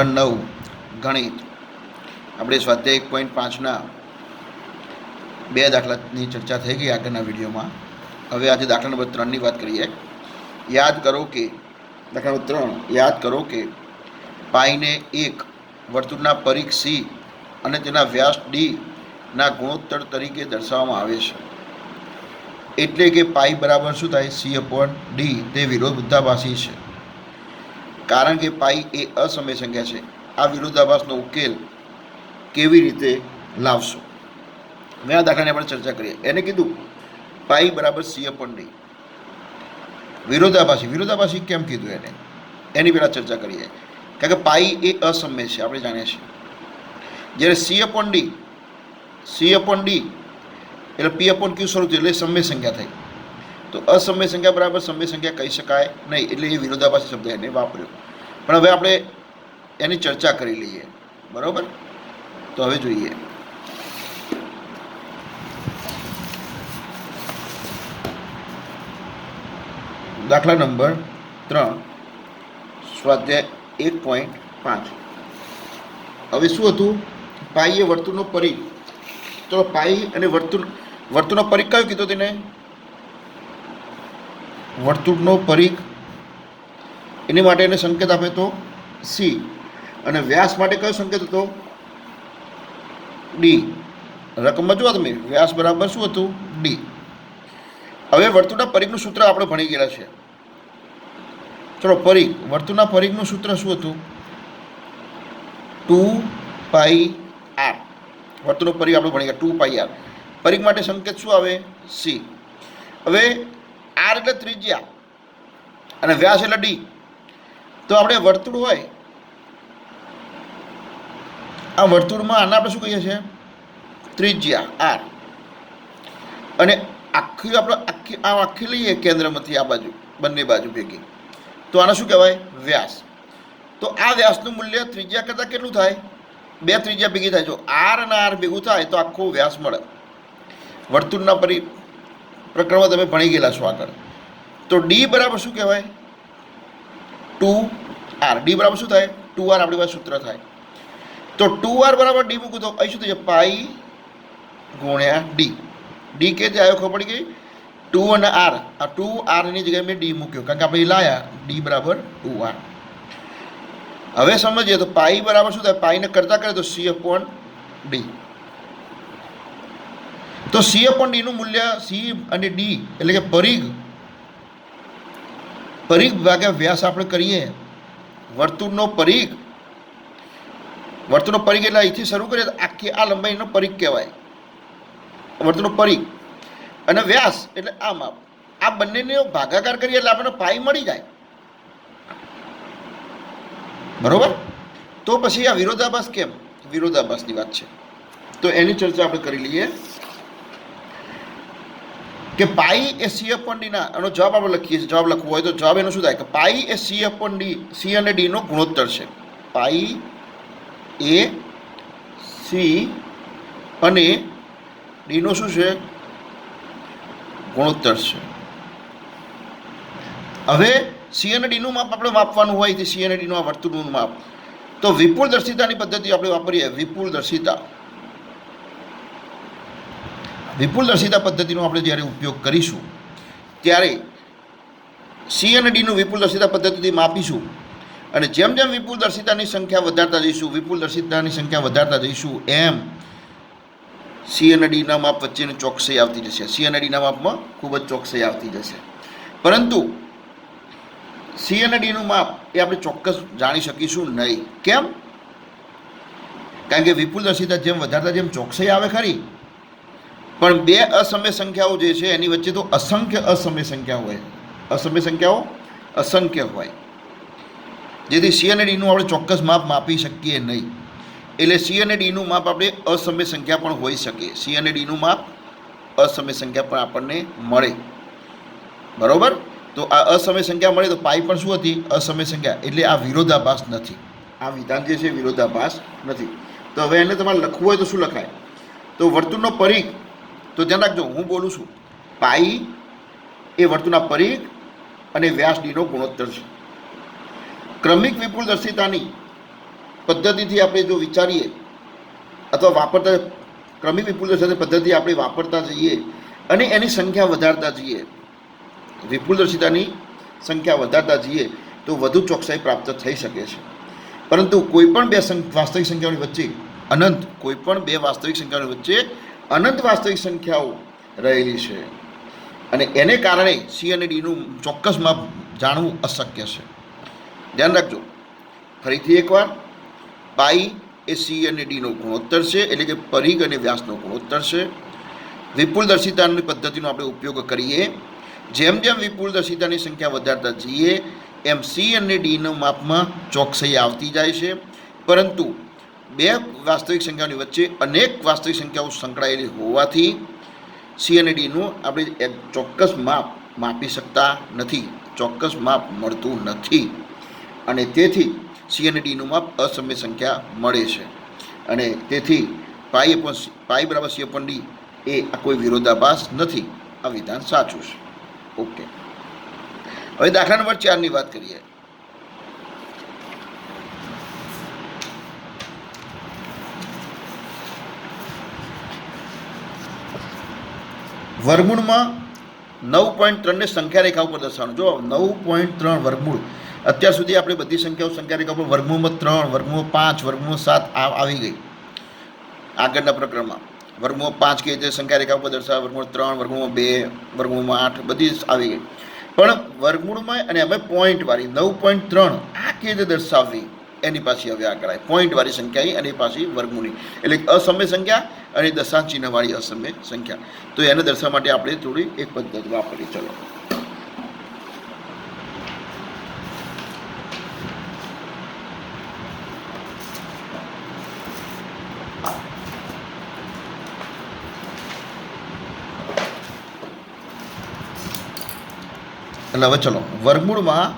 9 ગણિત આપણે સ્વાધ્યાય 1.5ના બે દાખલાની ચર્ચા થઈ ગઈ આગળના વિડીયોમાં. હવે આજે દાખલા નંબર 3ની વાત કરીએ. યાદ કરો કે દાખલા નંબર 3 યાદ કરો કે પાઈને એક વર્તુળના પરિઘ સી અને તેના વ્યાસ ડી ના ગુણોત્તર તરીકે દર્શાવવામાં આવે છે. એટલે કે પાઈ બરાબર શું થાય? C/D. તે વિરોધાભાસી છે કારણ કે પાઈ એ અસમય સંખ્યા છે. આ વિરોધાભાસનો ઉકેલ કેવી રીતે લાવશો? મેં આ દાખલાની આપણે ચર્ચા કરીએ. એને કીધું પાઈ બરાબર C/D. વિરોધાભાસી કેમ કીધું એને? એની પહેલાં ચર્ચા કરીએ. કારણ કે પાઈ એ અસમય છે, આપણે જાણીએ છીએ. જ્યારે C/D એટલે P/Q શરૂ થયું એટલે સમય સંખ્યા થઈ. તો અસમય સંખ્યા બરાબર સમય સંખ્યા કહી શકાય નહીં, એટલે એ વિરોધાભાસી શબ્દ એને વાપર્યો. પણ હવે આપણે એની ચર્ચા કરી લઈએ, બરાબર? તો હવે જોઈએ. દાખલા નંબર 3 સ્વાધ્યાય 1.5. હવે શું હતું? પાઈ એ વર્તુળનો પરિઘ. તો પાઈ અને વર્તુળનો પરિઘ કયો કીધો તેને? વર્તુળનો પરિઘ. એની માટે એને સંકેત આપે તો સી, અને વ્યાસ માટે કયો સંકેત હતો? ડી. રકમમાં જુઓ તમે, વ્યાસ બરાબર શું હતું? ડી. હવે વર્તુળના પરિઘનું સૂત્ર આપણે ભણી ગયેલા છે. ચલો, વર્તુળના પરિઘનું સૂત્ર શું હતું? 2πr. વર્તુળનો પરિઘ આપણે ભણી ગયા 2πr. પરિઘ માટે સંકેત શું આવે? સી. હવે આર એટલે ત્રિજ્યા અને વ્યાસ એટલે ડી. તો આપણે વર્તુળ હોય, આ વર્તુળમાં આને આપણે શું કહીએ છીએ? ત્રિજ્યા આર. અને આખી લઈએ કેન્દ્રમાંથી આ બાજુ, બંને બાજુ ભેગી, તો આને શું કહેવાય? વ્યાસ. તો આ વ્યાસનું મૂલ્ય ત્રિજ્યા કરતાં કેટલું થાય? 2 ત્રિજ્યા ભેગી થાય. જો આર અને આર ભેગું થાય તો આખો વ્યાસ મળે. વર્તુળના પ્રકરણમાં તમે ભણી ગયેલા છો આગળ. તો ડી બરાબર શું કહેવાય? 2r. ડી બરાબર શું થાય? 2r. આપણી પાસે સૂત્ર થાય. તો 2r બરાબર ડી મૂકું તો અહીં શું થઈ જાય? પાઈ ગુણ્યા ડી. ડી કે જે આવ્યો ખબર પડી ગઈ? 2 અને r. આ 2rની જગ્યાએ મેં ડી મૂક્યો કારણ કે આપણે લાયા ડી બરાબર 2r. હવે સમજીએ તો પાઈ બરાબર શું થાય? પાઈને કરતા કરે તો C/D. તો C/D નું મૂલ્ય સી અને ડી એટલે કે પરિઘ ભાગ્યા વ્યાસ આપણે કરીએ. વર્તુળનો પરિઘ એટલે અહીંથી શરૂ કરીએ તો આખી આ લંબાઈનો પરિઘ કહેવાય, વર્તુળનો પરિઘ. અને વ્યાસ એટલે આ માપ. આ બંનેને ભાગાકાર કરીએ એટલે આપણને પાઈ મળી જાય, બરોબર? તો પછી આ વિરોધાભાસ કેમ? વિરોધાભાસની વાત છે, તો એની ચર્ચા આપણે કરી લઈએ કે પાઈ એ C/D ના, એનો જવાબ આપણે લખીએ છીએ. જવાબ લખવો હોય તો જવાબ એનો શું થાય? કે પાઈ એ C અને D નો ગુણોત્તર છે. પાઈ એ સી અને ડી નો શું છે? ગુણોત્તર છે. હવે સી અને ડીનું માપ આપણે માપવાનું હોય, સી અને ડીનું આ વર્તુળનું માપ, તો વિપુલ દર્શિતાની પદ્ધતિ આપણે વાપરીએ. વિપુલ દર્શિતા પદ્ધતિનો આપણે જ્યારે ઉપયોગ કરીશું ત્યારે સી અને ડીનું વિપુલ દર્શિતા પદ્ધતિથી માપીશું. અને જેમ જેમ વિપુલ દર્શિતાની સંખ્યા વધારતા જઈશું એમ સી અને ડીના માપ વચ્ચેની ચોકસાઈ આવતી જશે. સી અને ડીના માપમાં ખૂબ જ ચોકસાઈ આવતી જશે. પરંતુ સી અને ડીનું માપ એ આપણે ચોક્કસ જાણી શકીશું નહીં. કેમ? કારણ કે વિપુલ દર્શિતા જેમ વધારતા જેમ ચોકસાઈ આવે ખરી, પણ બે અસમય સંખ્યાઓ જે છે એની વચ્ચે તો અસંખ્ય અસમય સંખ્યાઓ અસંખ્ય હોય, જેથી સી અને ડીનું આપણે ચોક્કસ માપ માપી શકીએ નહીં. એટલે સી અને ડીનું માપ આપણે અસમય સંખ્યા પણ હોઈ શકે. સી અને ડીનું માપ અસમય સંખ્યા પણ આપણને મળે, બરાબર? તો આ અસમય સંખ્યા મળે તો પાઈ પણ શું હતી? અસમય સંખ્યા. એટલે આ વિરોધાભાસ નથી. આ વિધાન જે છે વિરોધાભાસ નથી. તો હવે એને તમારે લખવું હોય તો શું લખાય? તો વર્તુળનો પરિઘ, તો ધ્યાન રાખજો હું બોલું છું, પાઈ એ વર્તુળના પરિઘ અને વ્યાસ ડીનો ગુણોત્તર છે. ક્રમિક વિપુલ દર્શિતાની પદ્ધતિથી આપણે જો વિચારીએ અથવા વાપરતા ક્રમિક વિપુલદર્શિતા પદ્ધતિ આપણે વાપરતા જઈએ અને એની સંખ્યા વધારતા જઈએ, વિપુલદર્શિતાની સંખ્યા વધારતા જઈએ તો વધુ ચોકસાઈ પ્રાપ્ત થઈ શકે છે. પરંતુ કોઈપણ બે વાસ્તવિક સંખ્યાઓની વચ્ચે કોઈપણ બે વાસ્તવિક સંખ્યાઓની વચ્ચે અનંત વાસ્તવિક સંખ્યાઓ રહેલી છે અને એને કારણે સી અને ડીનું ચોક્કસ માપ જાણવું અશક્ય છે. ધ્યાન રાખજો. ફરીથી એકવાર, પાઈ એ સી અને ડીનો ગુણોત્તર છે, એટલે કે પરિઘ અને વ્યાસનો ગુણોત્તર છે. વિપુલદર્શિતાની પદ્ધતિનો આપણે ઉપયોગ કરીએ, જેમ જેમ વિપુલદર્શિતાની સંખ્યા વધારતા જઈએ એમ સી અને ડીના માપમાં ચોકસાઈ આવતી જાય છે. પરંતુ બે વાસ્તવિક સંખ્યાઓની વચ્ચે અનેક વાસ્તવિક સંખ્યાઓ સંકળાયેલી હોવાથી સી અને ડીનું આપણે એક ચોક્કસ માપ માપી શકતા નથી, ચોક્કસ માપ મળતું નથી અને તેથી સી અને ડીનું માપ અસમય સંખ્યા મળે છે. અને તેથી પાઈ બરાબર સી અપોન ડી એ આ કોઈ વિરોધાભાસ નથી, આ વિધાન સાચું છે. ઓકે, હવે દાખલા નંબર 4ની વાત કરીએ. વર્ગમૂળમાં 9.3 ને સંખ્યા રેખા ઉપર દર્શાવવાનું. જો 9.3 વર્ગમૂળ, અત્યાર સુધી આપણે બધી સંખ્યાઓ સંખ્યા રેખા ઉપર વર્ગમૂળમાં 3, વર્ગમૂળમાં 5, વર્ગમૂળમાં 7 આવી ગઈ. આગળના પ્રકરણમાં વર્ગમૂળમાં 5 કે જે સંખ્યા રેખા ઉપર દર્શાવે, વર્ગમૂળ 3, વર્ગમૂળમાં 2, વર્ગમૂળમાં 8 બધી આવી ગઈ. પણ વર્ગમૂળમાં અને અમે પોઈન્ટવાળી 9.3 આ કે જે દર્શાવવી એની પાછી હવે આગળ આવે. પોઈન્ટવાળી સંખ્યા એની પાછી વર્ગમૂળની, એટલે અસમય સંખ્યા અને દશાંશ ચિહ્નવાળી અસમય સંખ્યા. તો એને દર્શાવવા માટે આપણે થોડી એક પદ્ધતિ વાપરીએ. ચલો, એટલે હવે ચલો, વર્ગમૂળમાં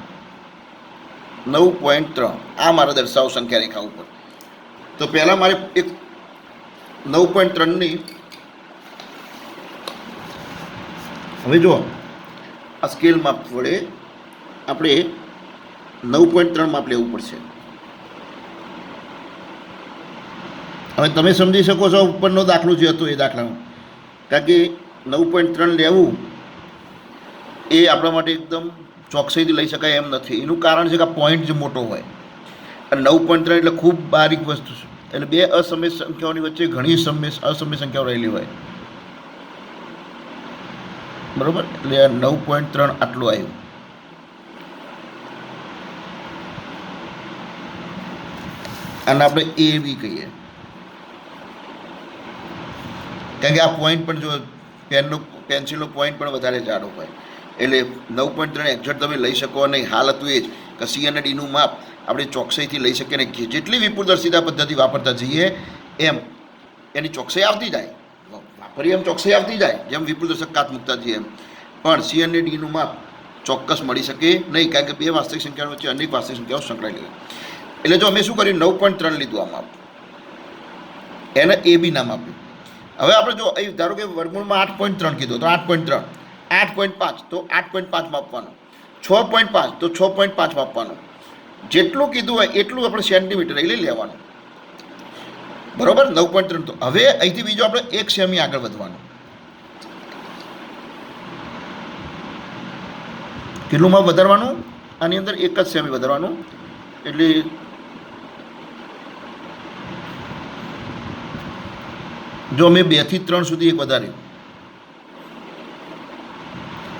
9.3 આ મારે દર્શાવો સંખ્યા રેખા ઉપર. તો પહેલાં મારે એક 9.3ની, હવે જો આ સ્કેલ માપ વડે આપણે 9.3 માપ લેવું પડશે. હવે તમે સમજી શકો છો ઉપરનો દાખલો જે હતો એ દાખલાનો, કારણ કે 9.3 લેવું એ આપણા માટે એકદમ ચોકસાઈથી લઈ શકાય એમ નથી. એનું કારણ છે કે આ પોઈન્ટ જે મોટો હોય અને 9.3 એટલે ખૂબ બારીક વસ્તુ છે. એટલે બે અસમય સંખ્યાઓની વચ્ચે ઘણી અસમય સંખ્યાઓ રહેલી હોય, બરાબર. એટલે 9.3 આટલું આવ્યું. અને આપણે એ બી કહીએ, કારણ કે આ પોઈન્ટ પણ જો પેન્સિલનો પોઈન્ટ પણ વધારે જાડો હોય, એટલે 9.3 એક્ઝેક્ટ તમે લઈ શકો નહીં. હાલ હતું એ જ કે સી અને ડીનું માપ આપણે ચોકસાઈથી લઈ શકીએ નહીં. જેટલી વિપુલદર્શિતા પદ્ધતિ વાપરતા જઈએ એમ એની ચોકસાઈ આવતી જાય, વાપરીએ એમ ચોકસાઈ આવતી જાય, જેમ વિપુલદર્શક કાચ મૂકતા જઈએ એમ. પણ સી અને ડીનું માપ ચોક્કસ મળી શકે નહીં, કારણ કે બે વાસ્તવિક સંખ્યાઓ વચ્ચે અનેક વાસ્તવિક સંખ્યાઓ સંકળાયેલી હોય. એટલે જો અમે શું કર્યું, 9.3 લીધું આ માપ, એને એ બી નામ આપ્યું. હવે આપણે જો અહીં ધારો કે વર્ગમૂળમાં 8.3 કીધું તો 8.3, 8.5 તો 8.5 માપવાનું, 6.5 તો 6.5 માપવાનું. જેટલું કીધું હોય એટલું આપણે સેન્ટીમીટર લઈ લેવાનું, બરાબર. 9.3 તો હવે અહીંથી બીજું આપણે 1 સેમી આગળ વધવાનું. કેટલું માપ વધારવાનું? આની અંદર 1 જ સેમી વધારવાનું. એટલે જો મેં 2 થી 3 સુધી એક વધાર્યું,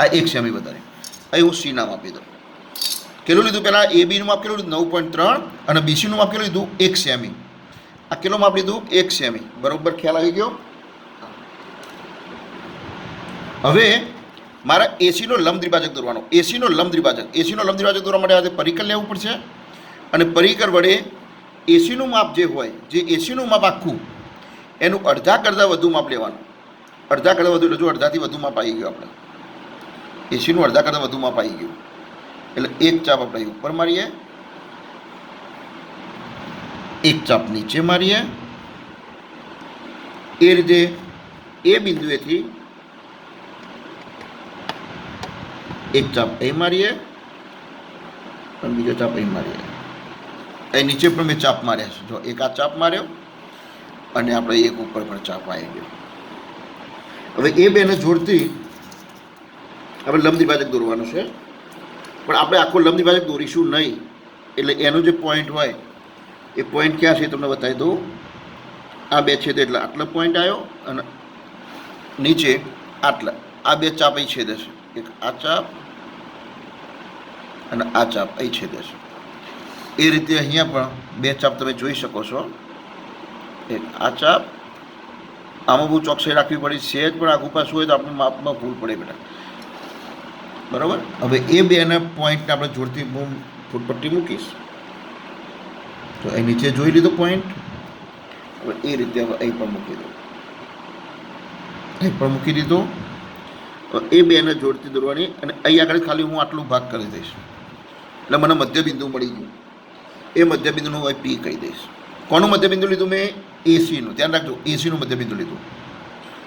આ 1 સેમી વધારે, અહીં હું સી નામ આપી દઉં. કેટલું લીધું? પહેલાં એ બીનું માપ કેટલું લીધું? 9.3 અને બીસીનું માપ કેટલું લીધું? 1 સેમી. આ કેટલું માપ લીધું? 1 સેમી. બરાબર, ખ્યાલ આવી ગયો? હવે મારે એસીનો લંબ દ્વિભાજક દોરવાનો. એસીનો લંબ દ્વિભાજક દોરવા માટે આજે પરિકર લેવું પડશે અને પરિકર વડે એસીનું માપ જે હોય, જે એસીનું માપ આખું એનું અડધા કરતાં વધુ માપ લેવાનું. અડધા કરતાં વધુ એટલે જો અડધાથી વધુ માપ આવી ગયું, આપણે એસીનું અડધા કરતાં વધુ માપ આવી ગયું એટલે એક ચાપ આપણે ઉપર મારીએ, એક ચાપ નીચે મારીએ. એ રીતે એ બિંદુએથી એક ચાપ અહીં મારીએ અને બીજો ચાપ અહીં મારીએ. એ નીચે પણ મેં ચાપ માર્યા છે. જો એક આ ચાપ માર્યો અને આપણે એક ઉપર પણ ચાપ આવી ગયો. હવે એ બેને જોડતી આપણે લંબ દ્વિભાજક દોરવાનું છે, પણ આપણે આખો લંબ દ્વિભાજક દોરીશું નહીં. એટલે એનો જે પોઈન્ટ હોય એ પોઈન્ટ ક્યાં છે તમને બતાવી દઉં. આ બે છેદે એટલે આટલો પોઈન્ટ આવ્યો અને નીચે આટલા, આ બે ચાપ અહીં છેદે છે. એક આ ચાપ અને આ ચાપ અહીં છેદે છે. એ રીતે અહીંયા પણ બે ચાપ તમે જોઈ શકો છો. એક આ ચાપ, આમાં બહુ ચોકસાઈ રાખવી પડી. સહેજ પણ આગુ પાછું હોય તો આપણે માપમાં ભૂલ પડે બેટા, બરાબર. હવે એ બેના પોઈન્ટને આપણે જોડતી હું ફૂટપટ્ટી મૂકીશ. તો અહીં નીચે જોઈ લીધો પોઈન્ટ. હવે એ રીતે હવે અહીં પણ મૂકી દો, અહીં પણ મૂકી દીધો. એ બેને જોડતી દોરવાની અને અહીં આગળ ખાલી હું આટલું ભાગ કરી દઈશ એટલે મને મધ્યબિંદુ મળી ગયું. એ મધ્યબિંદુનું હવે પી કહી દઈશ. કોનું મધ્યબિંદુ લીધું મેં? એસીનું. ધ્યાન રાખજો, એસીનું મધ્યબિંદુ લીધું.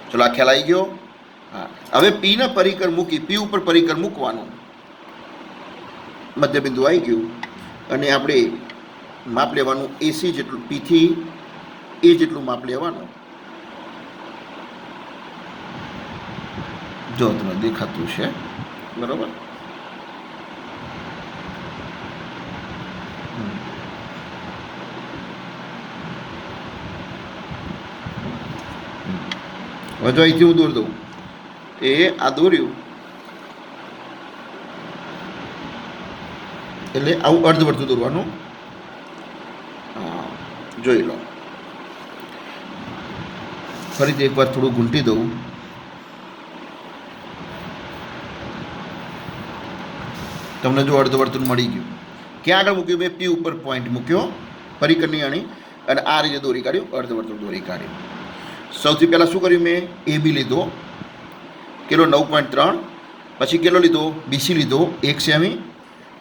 ચલો આ ખ્યાલ આવી ગયો. હા, હવે પીના પરિકર મૂકી, પી ઉપર પરિકર મૂકવાનું. મધ્યબિંદુ આવી ગયું અને આપણે માપ લેવાનું એસી જેટલું, પીથી એ જેટલું માપ લેવાનું. જો તમને દેખાતું છે, બરાબર. હવે જો અહીંથી હું દોર દઉં, એ આ દોર્યું એટલે આવું અર્ધવર્તુળ દોરવાનું. જોઈ લો, ફરીથી એકવાર થોડું ઘૂંટી દઉં. તમને જો અર્ધવર્તુળ મળી ગયું. ક્યાં આગળ મૂક્યું? મેં પી ઉપર પોઈન્ટ મૂક્યો, પરિકરની અણી, અને આ રીતે દોરી કાઢ્યું, અર્ધવર્તુળ દોરી કાઢ્યું. સૌથી પહેલાં શું કર્યું? મેં એ બી લીધો, કિલો 9.3. પછી કિલો લીધો બીસી લીધો 1 સેમી.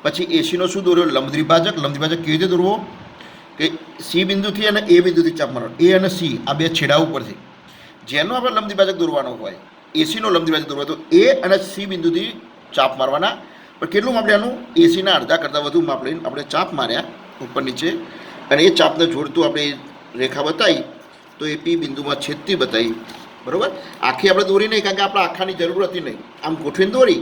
પછી એસીનો શું દોર્યો? લંબ દ્વિભાજક. લંબ દ્વિભાજક કેવી રીતે દોરવો? કે સી બિંદુથી અને એ બિંદુથી ચાપ મારવાનો. એ અને સી આ બે છેડા ઉપરથી જેનો આપણે લંબ દ્વિભાજક દોરવાનો હોય, એસીનો લંબ દ્વિભાજક દોરવાનો, તો એ અને સી બિંદુથી ચાપ મારવાના. પણ કેટલું માપ લેવાનું? એસીના અડધા કરતાં વધુ માપ લઈને આપણે ચાપ માર્યા ઉપર નીચે, અને એ ચાપને જોડતું આપણે રેખા બતાવી, તો એ પી બિંદુમાં છેદતી બતાવી, બરાબર. આખી આપણે દોરી નહીં, કારણ કે આપણે આખાની જરૂર હતી નહીં. આમ ગોઠવીને દોરી,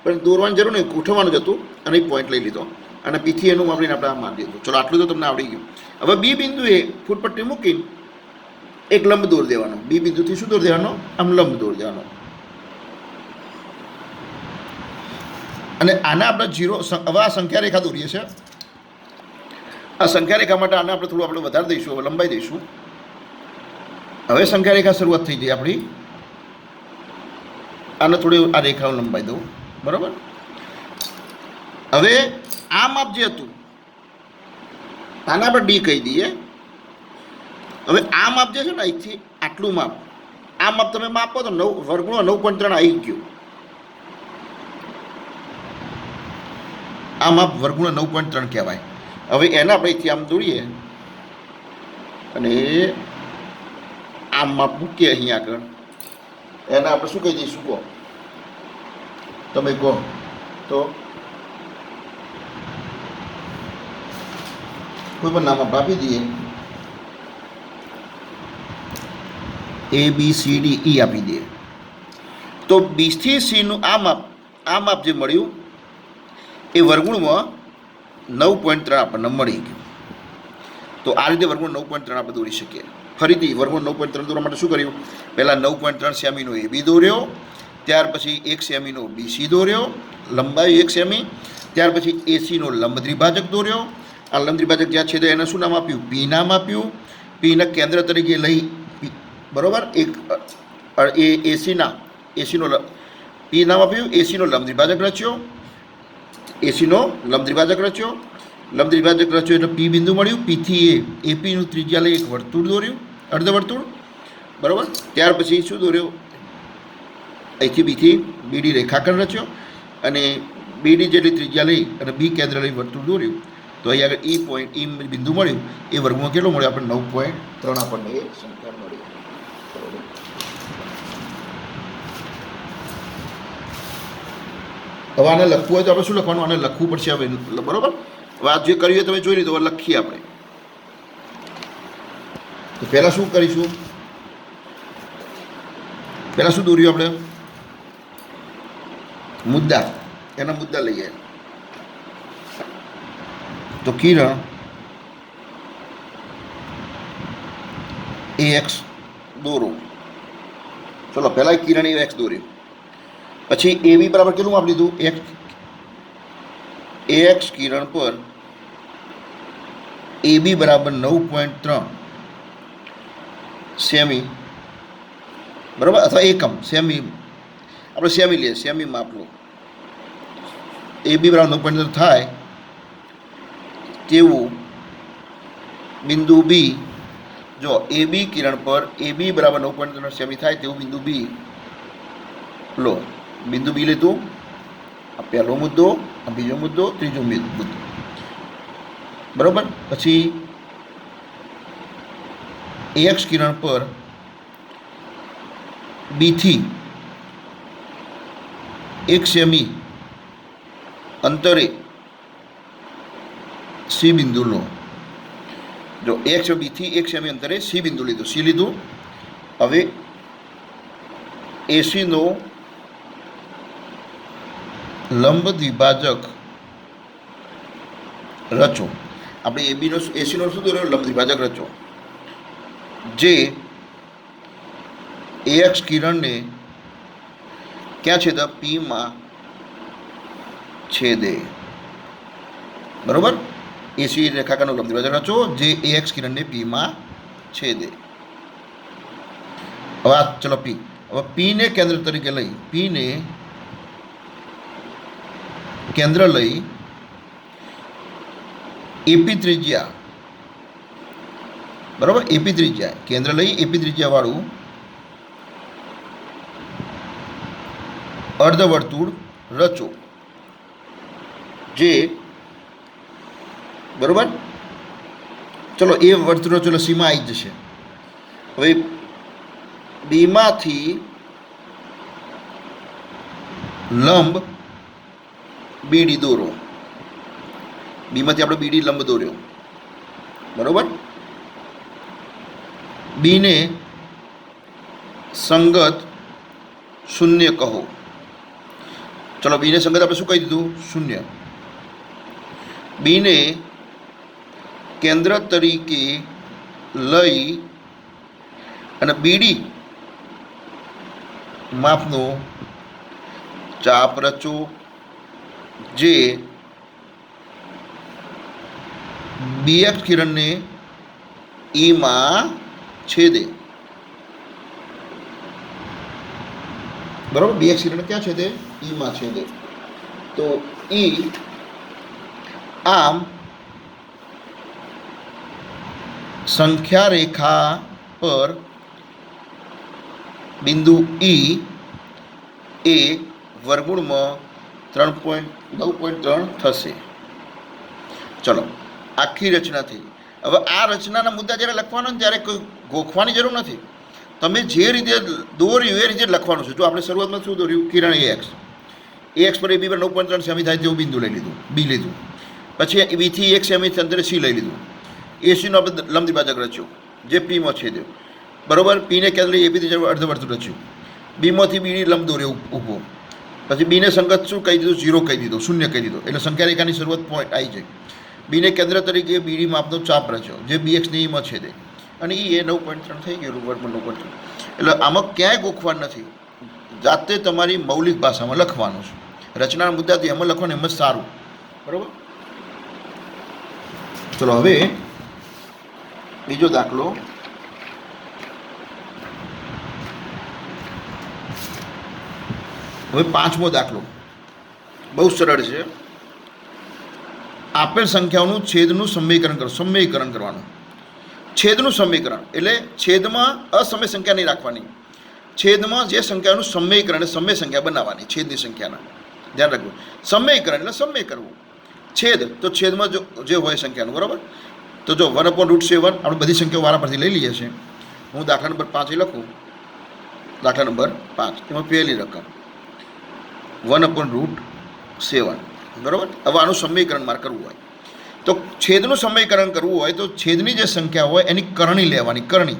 પણ દોરવાની જરૂર નહીં, ગોઠવવાનું જ હતું. અને એ પોઈન્ટ લઈ લીધો અને પીથી એનું વાપરીને આપણે આમ મારી દીધું. ચલો આટલું તો તમને આવડી ગયું. હવે બી બિંદુએ ફૂટપટ્ટી મૂકીને એક લંબ દોર દેવાનો. બી બિંદુથી શું દોર દેવાનો? આમ લંબ દોર દેવાનો. અને આને આપણે જીરો, હવે આ સંખ્યા રેખા દોરીએ છીએ. આ સંખ્યા રેખા માટે આને આપણે થોડું વધારી દઈશું, હવે લંબાઈ દઈશું. હવે સંખ્યા રેખા શરૂઆત થઈ ગઈ આપણી. આને થોડી આ રેખાઓ લંબાઈ દઉં, બરાબર. હવે આ માપ જે હતું આને આપણે ડી કહી દઈએ. હવે આ માપ જે છે ને, અહીંથી આટલું માપ, આ માપ તમે માપો તો 9 વર્ગમૂળ 9.3 આવી ગયું. આ માપ વર્ગમૂળ 9.3 કહેવાય. હવે એને આપણે અહીંથી આમ દોરીએ અને આમ માપ મૂકીએ અહીંયા આગળ. એને આપણે શું કહી દઈશું? કહો તમે, કહો તો. કોઈ પણ નામ આપી દઈએ, એ બી સી ડી ઈ આપી દઈએ. તો બી થી સીનું આ માપ જે મળ્યું એ વર્ગમૂળમાં 9.3 આપણને મળી ગયું. તો આ રીતે વર્ગમૂળ 9.3 આપણે દોરી શકીએ. ફરીથી વર્ગમૂળ 9.3 દોરવા માટે શું કર્યું? પહેલાં 9.3 સેમીનો એ બી દોર્યો, ત્યાર પછી 1 સેમીનો બીસી દોર્યો, લંબાઈ 1 સેમી. ત્યાર પછી એસીનો લંબ દ્વિભાજક દોર્યો. આ લંબ દ્વિભાજક જ્યાં છેદે એને શું નામ આપ્યું? પી નામ આપ્યું. પીના કેન્દ્ર તરીકે લઈ, બરાબર, એક એ એસીનો પી નામ આપ્યું. એસીનો લંબ દ્વિભાજક રચ્યો. લંબ દ્વિભાજક રચ્યો એટલે પી બિંદુ મળ્યું. પીથી એપીનું ત્રિજ્યા લઈ એક વર્તુળ દોર્યું, અર્ધવર્તુળ, બરાબર. ત્યાર પછી શું દોર્યો? અહીંથી બીથી બીડી રેખાખંડ રચ્યો અને બીડી જેટલી ત્રિજ્યા લઈ અને બી કેન્દ્ર લઈ વર્તુળ દોર્યું. તો અહીં આગળ ઈ પોઈન્ટ, ઈ બિંદુ મળ્યું. એ વર્ગમાં કેટલો મળ્યો? આપણે 9.3 આપણને એ સંખ્યા મળી. હવે આને લખવું હોય તો આપણે શું લખવાનું? આને લખવું પડશે હવે, બરાબર. હવે આ જે કર્યું તમે જોઈ લીધું, હવે લખીએ આપણે. તો પહેલાં શું કરીશું? પહેલાં શું દોર્યું આપણે? મુદ્દા. એના મુદ્દા લઈએ. તો કિરણ AX દોરો. ચલો પહેલાં કિરણ AX દોર્યું, પછી AB બરાબર કેટલું માપ લીધું? AX કિરણ પર AB બરાબર 9.3 સેમી, બરાબર, અથવા એકમ. સેમી આપણે સેમી લઈએ, સેમી માપ લો. AB બરાબર 9.3 થાય તેવું બિંદુ B, જો AB કિરણ પર AB બરાબર 9.3 સેમી થાય તેવું બિંદુ B લો. બિંદુ B લીધું. આ પહેલો મુદ્દો, આ બીજો મુદ્દો, ત્રીજો મુદ્દો, બરાબર. પછી AX કિરણ પર B થી 1 સેમી અંતરે C બિંદુ લો. જો AX B થી 1 સેમી અંતરે C બિંદુ લીધું, C લીધું. હવે AC નો લંબ દ્વિભાજક રચો. આપણે AB નો AC નો શું દોર્યો? લંબ દ્વિભાજક રચો, જે AX કિરણને ક્યાં છેદે? P માં છેદે, બરોબર. AC રેખાખંડનો લંબ દ્વિભાજક રચો જે AX કિરણને P માં છેદે. હવે આ ચલો P. હવે P ને કેન્દ્ર તરીકે લઈ, P ને કેન્દ્ર લઈ AP ત્રિજ્યા, બરાબર, AP ત્રિજ્યા કેન્દ્ર લઈ AP ત્રિજ્યા વાળું અર્ધવર્તુળ રચો, જે, બરોબર. ચલો એ વર્તુળ રચો એટલે સીમા આવી જશે. હવે બીમાંથી લંબ BD દોરો. બીમાંથી આપણે BD લંબ દોર્યો, બરોબર. બીને સંગત શૂન્ય કહો. ચલો બીને સંગત આપણે શું કહી દીધું? શૂન્ય. બીને કેન્દ્ર તરીકે લઈ અને BD માપનો ચાપ રચો, જે BX કિરણને E માં છેદે, બરાબર. BX કિરણ ક્યાં છેદે? E માં છેદે. તો E આમ સંખ્યા રેખા પર બિંદુ E એ વર્ગમૂળમાં 9.3 થશે. ચલો આખી રચના થઈ. હવે આ રચનાના મુદ્દા જ્યારે લખવાનો ને ત્યારે કોઈ ગોખવાની જરૂર નથી. તમે જે રીતે દોર્યું એ રીતે લખવાનું છે. જો આપણે શરૂઆતમાં શું દોર્યું? કિરણ AX પર AB પર 9.3 સેમી થાય તેવું બિંદુ લઈ લીધું, B લીધું. પછી B થી 1 સેમી અંતરે C લઈ લીધું. AC નો આપણે લંબ દ્વિભાજક રચ્યો, જે P માં છેદ્યો, બરોબર. P ને કેન્દ્ર AB થી અર્ધવર્તુળ રચ્યું. B માંથી BD લંબ દોર્યો ઊભો. પછી બીને સંગત શું કહી દીધું? 0 કહી દીધું, શૂન્ય કહી દીધું. એટલે સંખ્યા રેખાની શરૂઆત પોઈન્ટ આવી જાય. બીને કેન્દ્ર તરીકે BD માપનો ચાપ રચ્યો, જે BX ને E માં છેદે, અને E એ 9.3 થઈ ગયેલું, વર્ગમાં 9.3. એટલે આમાં ક્યાંય ગોખવાનું નથી, જાતે તમારી મૌલિક ભાષામાં લખવાનું છે. રચનાના મુદ્દાથી એમાં લખવાનું એમ જ સારું, બરાબર. ચલો હવે બીજો દાખલો. હવે પાંચમો દાખલો બહુ સરળ છે. આપેલ સંખ્યાઓનું છેદનું સમીકરણ કરો. સમીકરણ કરવાનું. છેદનું સમીકરણ એટલે છેદમાં અસમય સંખ્યા નહીં રાખવાની. છેદમાં જે સંખ્યાનું સમીકરણ એટલે સમય સંખ્યા બનાવવાની. છેદની સંખ્યાના ધ્યાન રાખવું. સમીકરણ એટલે સમય કરવું. છેદ તો છેદમાં જે હોય સંખ્યાનું, બરાબર. તો જો 1/√7 આપણે બધી સંખ્યાઓ વારા પરથી લઈ લઈએ છીએ. હું દાખલા નંબર 5 લખું. દાખલા નંબર 5 એમાં પહેલી રકમ 1/√7, બરાબર. હવે આનું સમીકરણ મારે કરવું હોય તો છેદનું સમીકરણ કરવું હોય તો છેદની જે સંખ્યા હોય એની કરણી લેવાની. કરણી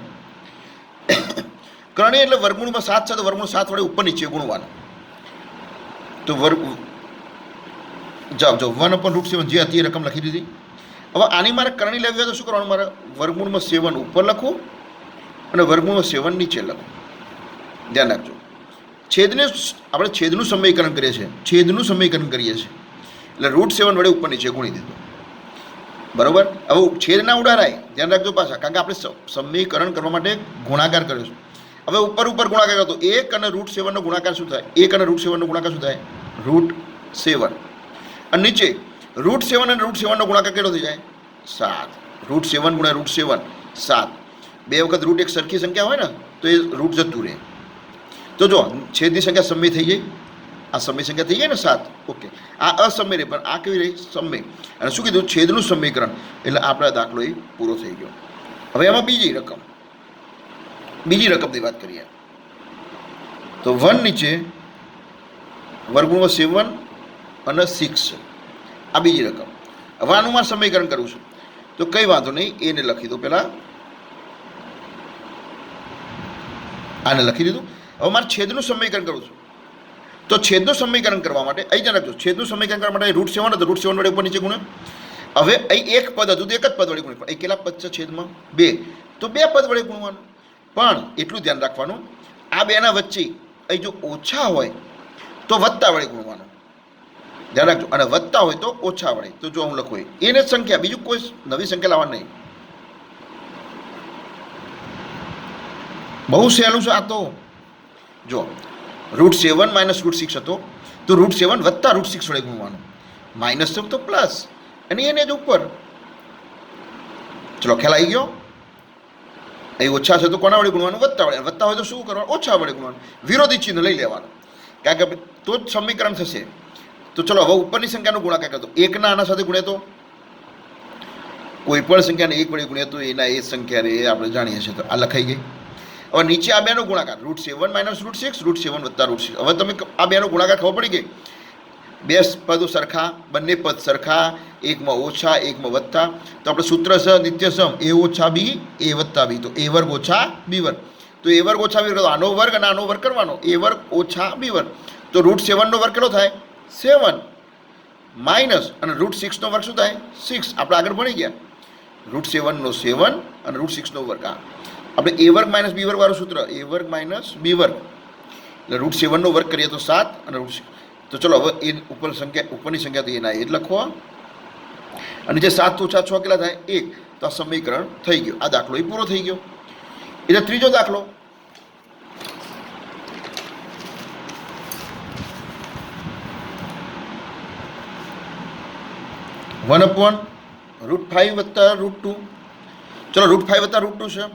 કરણી એટલે વર્ગમૂળમાં 7 છે તો વર્ગમૂળ 7 વડે ઉપર નીચે ગુણવાનું. તો જો 1/√7 જે હતી એ રકમ લખી દીધી. હવે આની મારે કરણી લેવી હોય તો શું કરવાનું? મારે વર્ગમૂળમાં 7 ઉપર લખવું અને વર્ગમૂળમાં 7 નીચે લખવું. ધ્યાન રાખજો. આપણે છેદનું સમીકરણ કરીએ છીએ, એટલે √7 વડે ઉપર નીચે ગુણી દીધું. બરોબર. હવે છેદ ના ઉડાડાય, ધ્યાન રાખજો પાછા, કારણ કે આપણે સમીકરણ કરવા માટે ગુણાકાર કર્યો છે. હવે ઉપર ગુણાકાર કરો તો 1 અને √7 નો ગુણાકાર શું થાય? 1 અને √7 નો ગુણાકાર શું થાય? √7. અને નીચે √7 અને √7 નો ગુણાકાર કેટલો થઈ જાય? 7. √7 ગુણ્યા √7 7. બે વખત રૂટ એક સરખી સંખ્યા હોય ને તો એ રૂટ જતું રહે. તો જો છેદની સંખ્યા સમય થઈ જાય, આ સમય સંખ્યા થઈ જાય ને 7. ઓકે, આ અસમય રહે પણ આ કેવી રહી? સમય. અને શું કીધું? છેદનું સમીકરણ. એટલે આપણા દાખલો એ પૂરો થઈ ગયો. હવે એમાં બીજી રકમની વાત કરીએ તો 1 નીચે વર્ગમૂળમાં 7 અને 6 આ બીજી રકમ. હવે આનું મારે સમીકરણ કરવું છું તો કંઈ વાંધો નહીં, એને લખી દો. પહેલાં આને લખી દીધું. હવે મારે છેદનું સમીકરણ કરવું છું તો છેદનું સમીકરણ કરવા માટે અહીં ધ્યાન રાખજો, છેદનું સમીકરણ કરવા માટે √7 હતું, √7 વડે ઉપર નીચે ગુણે. હવે અહીં એક પદ હતું તો એક જ પદ વડે ગુણે, પણ અહીં કેટલા પદ છે છેદમાં? 2, તો 2 પદ વડે ગુણવાનું. પણ એટલું ધ્યાન રાખવાનું, આ બેના વચ્ચે અહીં જો ઓછા હોય તો વત્તા વડે ગુણવાનું. ધ્યાન રાખજો. અને વત્તા હોય તો ઓછા વડે. તો જો હું લખું એને સંખ્યા, બીજું કોઈ નવી સંખ્યા લાવવાની નહીં. બહુ સહેલું છે આ તો. જો √7 માઇનસ √6 હતો તો √7 વત્તા √6 વડે ગુણવાનું. માઇનસ તો પ્લસ અને એને જ ઉપર. ચલો ખ્યાલ આવી ગયો? અહીં ઓછા છે તો કોના વડે ગુણવાનું? વત્તા વડે. વત્તા હોય તો શું કરવાનું? ઓછા વડે ગુણવાનું. વિરોધી ચિહ્ન લઈ લેવાનું, કારણ કે તો જ સમીકરણ થશે. તો ચલો હવે ઉપરની સંખ્યાનો ગુણાકાર કરતો 1 ના આના સાથે ગુણે તો કોઈ પણ સંખ્યાને 1 વડે ગુણે તો એના એ સંખ્યા રે આપણે જાણીએ છીએ. તો આ લખાઈ ગઈ. હવે નીચે આ બેનો ગુણાકાર √7 માઇનસ √6, √7 વત્તા √6. હવે તમે આ બેનો ગુણાકાર ખબર પડી ગઈ. બે પદો સરખા, બંને પદ સરખા, એકમાં ઓછા એકમાં વત્તા. તો આપણે સૂત્ર છે નિત્યસમ a ઓછા b a વત્તા b. તો a વર્ગ ઓછા b વર્ગ. તો a વર્ગ ઓછા b વર્ગ, આનો વર્ગ અને આનો વર્ગ કરવાનો. a વર્ગ ઓછા b વર્ગ. તો √7 નો વર્ગ કેટલો થાય? 7 માઇનસ અને √6 નો વર્ગ શું થાય? 6. આપણે આગળ ભણી ગયા. √7 નો 7 અને √6 નો વર્ગ. આપણે a વર્ગ માઇનસ b વર્ગ વાળું સૂત્ર, a વર્ગ માઇનસ b વર્ગ. એટલે √7 નો વર્ગ કરીએ તો 7 અને √6. તો ચલો હવે એ ઉપરની સંખ્યા તો એના એ જ લખો. અને જે 7 ઓછા 6 કેટલા થાય? 1. તો આ સમીકરણ થઈ ગયું. આ દાખલો એ પૂરો થઈ ગયો. એટલે ત્રીજો દાખલો, √5 વત્તા √2. ચલો √5 વત્તા √2 છે.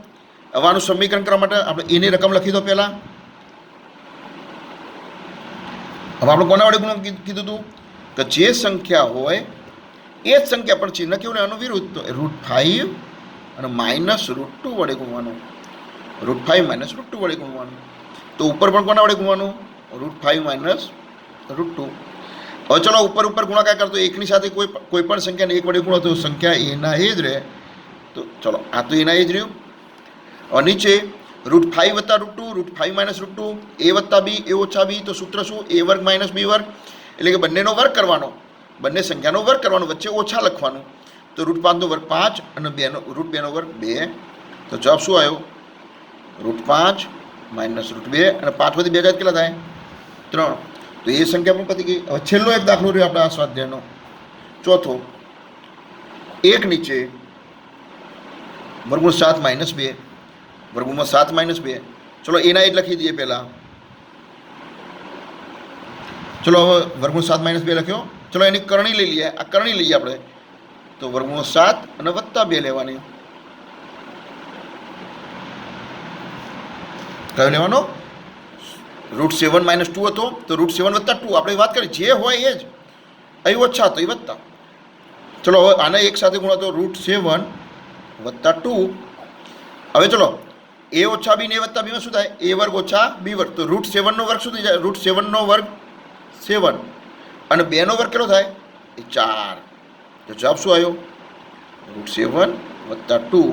હવે આનું સમીકરણ કરવા માટે આપણે એની રકમ લખી દો પહેલાં. હવે આપણે કોના વડે ગુણ કીધું હતું કે જે સંખ્યા હોય એ જ સંખ્યા પણ ચિહ્ન કેવું ને આનું વિરુદ્ધ. તો √5 અને માઇનસ √2 વડે ગુણવાનું. √5 માઇનસ √2 વડે ગુણવાનું. તો ઉપર પણ કોના વડે ગુણવાનું? √5 માઇનસ √2. હવે ચલો ઉપર ગુણાકાર કરતો એકની સાથે કોઈ પણ સંખ્યાને 1 વડે ગુણો તો સંખ્યા એના એ જ રહે. તો ચલો આ તો એના એ જ રહ્યું. હવે નીચે √5 વત્તા √2, √5 માઇનસ √2, a વત્તા b, a ઓછા b. તો સૂત્ર શું? a વર્ગ માઇનસ b વર્ગ. એટલે કે બંનેનો વર્ગ કરવાનો, બંને સંખ્યાનો વર્ગ કરવાનો, વચ્ચે ઓછા લખવાનું. તો √5 નો વર્ગ 5 અને √2 નો વર્ગ 2. તો જવાબ શું આવ્યો? √5 માઇનસ √2 અને 5 માંથી 2 જાય કેટલા થાય? 3. તો એ સંખ્યા પણ પતી ગઈ. હવે છેલ્લો એક દાખલો રહ્યો આપણા આ સ્વાધ્યાયનો, ચોથો. 1 નીચે વર્ગમૂળ 7 માઇનસ 2, વર્ગમૂળમાં 7 માઇનસ 2. ચલો એના એ જ લખી દઈએ પહેલાં. ચલો હવે વર્ગમૂળ 7 માઇનસ 2 લખ્યો. ચલો એની કરણી લઈ લઈએ. આ કરણી લઈએ આપણે. તો વર્ગમૂળ 7 અને વત્તા 2 લેવાની. કયો લેવાનો? √7 માઇનસ 2 હતો તો √7 વત્તા 2. આપણે વાત કરી જે હોય એ જ. અહીં ઓછા તો એ વત્તા. ચલો હવે આને એક સાથે ગુણો તો √7 વત્તા 2. હવે ચલો a ઓછા b ને a વત્તા b માં શું થાય? a વર્ગ ઓછા b વર્ગ. તો √7 નો વર્ગ શું થઈ જાય? √7 નો વર્ગ 7 અને 2 નો વર્ગ કેટલો થાય? એ 4. તો જવાબ શું આવ્યો? √7 વત્તા 2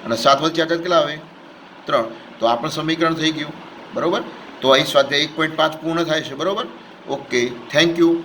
અને 7 વચ્ચે આગળ કેટલા આવે 3. તો આ પણ સમીકરણ થઈ ગયું. બરાબર. તો અહીં સ્વાધ્યાય 1.5 પૂર્ણ થાય છે. બરાબર. Okay, thank you.